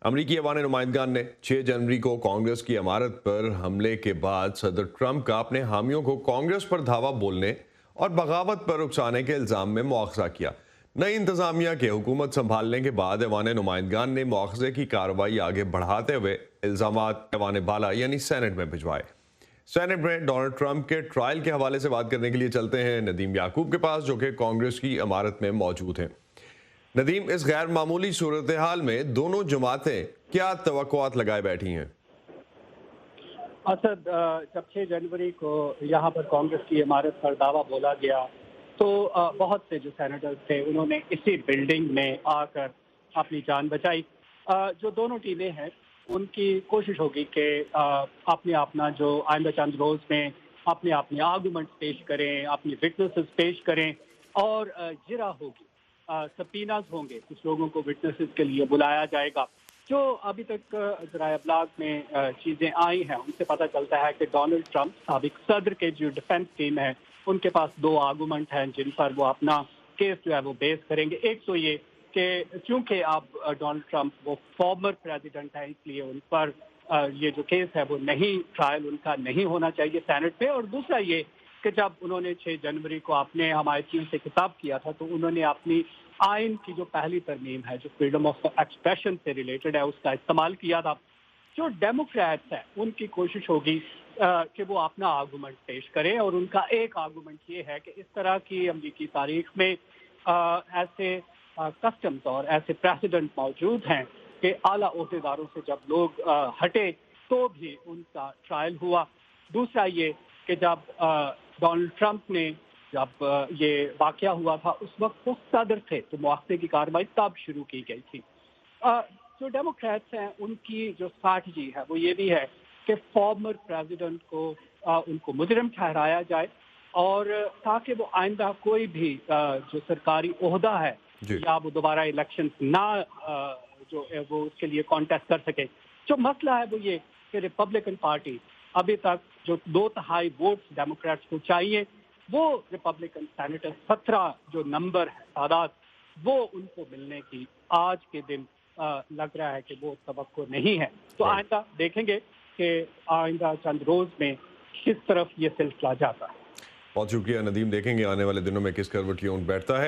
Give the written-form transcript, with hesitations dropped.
अमरीकी ऐवान नुमाइंदगान ने 6 जनवरी को कांग्रेस की इमारत पर हमले के बाद सदर ट्रंप का अपने हामियों को कांग्रेस पर धावा बोलने और बगावत पर उकसाने के इल्जाम में मुआवजा किया। नई इंतजामिया के हुकूमत संभालने के बाद ऐवान नुमाइंदगान ने मुआवजे की कार्रवाई आगे बढ़ाते हुए इल्जाम ऐवान बाला यानी सेनेट में भिजवाए। सेनेट में डोनाल्ड ट्रंप के ट्रायल के हवाले से बात करने के लिए चलते हैं नदीम याकूब के पास, जो कि कांग्रेस की इमारत में मौजूद हैं। नदीम, इस गैर मामूली सूरत हाल में दोनों जमातें क्या तवक्कुआत लगाए बैठी हैं? असद, जब 6 जनवरी को यहाँ पर कांग्रेस की इमारत पर दावा बोला गया तो बहुत से जो सेनेटर्स थे उन्होंने इसी बिल्डिंग में आकर अपनी जान बचाई। जो दोनों टीमें हैं उनकी कोशिश होगी कि अपने अपना जो आइंदा चंद रोज में अपने अपने आर्गूमेंट्स पेश करें, अपनी विटनेसेस पेश करें और जिरा होगी, सबीनाज होंगे, कुछ लोगों को विटनेसेस के लिए बुलाया जाएगा। जो अभी तक ज़राए अबलाग में चीज़ें आई हैं उनसे पता चलता है कि डोनाल्ड ट्रंप साबिक सदर के जो डिफेंस टीम है उनके पास दो आर्गूमेंट हैं जिन पर वो अपना केस जो है वो बेस करेंगे। एक तो ये कि चूंकि अब डोनाल्ड ट्रंप वो फॉर्मर प्रेसिडेंट है, इसलिए उन पर ये जो केस है वो नहीं, ट्रायल उनका नहीं होना चाहिए सेनेट में। और दूसरा ये कि जब उन्होंने 6 जनवरी को अपने हमायतियों से खिताब किया था तो उन्होंने अपनी आइन की जो पहली तरमीम है जो फ्रीडम ऑफ एक्सप्रेशन से रिलेटेड है उसका इस्तेमाल किया था। जो डेमोक्रेट्स हैं उनकी कोशिश होगी कि वो अपना आर्गूमेंट पेश करें और उनका एक आर्गूमेंट ये है कि इस तरह की अमरीकी तारीख में ऐसे कस्टम्स और ऐसे प्रेसिडेंट मौजूद हैं कि आला ओहदेदारों से जब लोग हटे तो भी उनका ट्रायल हुआ। दूसरा ये कि जब डोनाल्ड ट्रंप ने जब ये वाकया हुआ था उस वक्त वो सदर थे तो मुआवजे की कार्रवाई तब शुरू की गई थी। जो डेमोक्रेट्स हैं उनकी जो स्ट्रैटेजी है वो ये भी है कि फॉर्मर प्रेसिडेंट को उनको मुजरिम ठहराया जाए और ताकि वो आइंदा कोई भी जो सरकारी ओहदा है जी। या वो दोबारा इलेक्शन ना जो है वो उसके लिए कॉन्टेस्ट कर सके। जो मसला है वो ये कि रिपब्लिकन पार्टी अभी तक जो 2/3 वोट्स डेमोक्रेट्स को चाहिए वो रिपब्लिकन सेनेटर 17 जो नंबर है तादाद वो उनको मिलने की आज के दिन लग रहा है कि वो तवक्को नहीं है। तो आइंदा देखेंगे कि आइंदा चंद रोज में किस तरफ ये सिलसिला जाता है। बहुत शुक्रिया नदीम, देखेंगे आने वाले दिनों में किस करवट यूं बैठता है।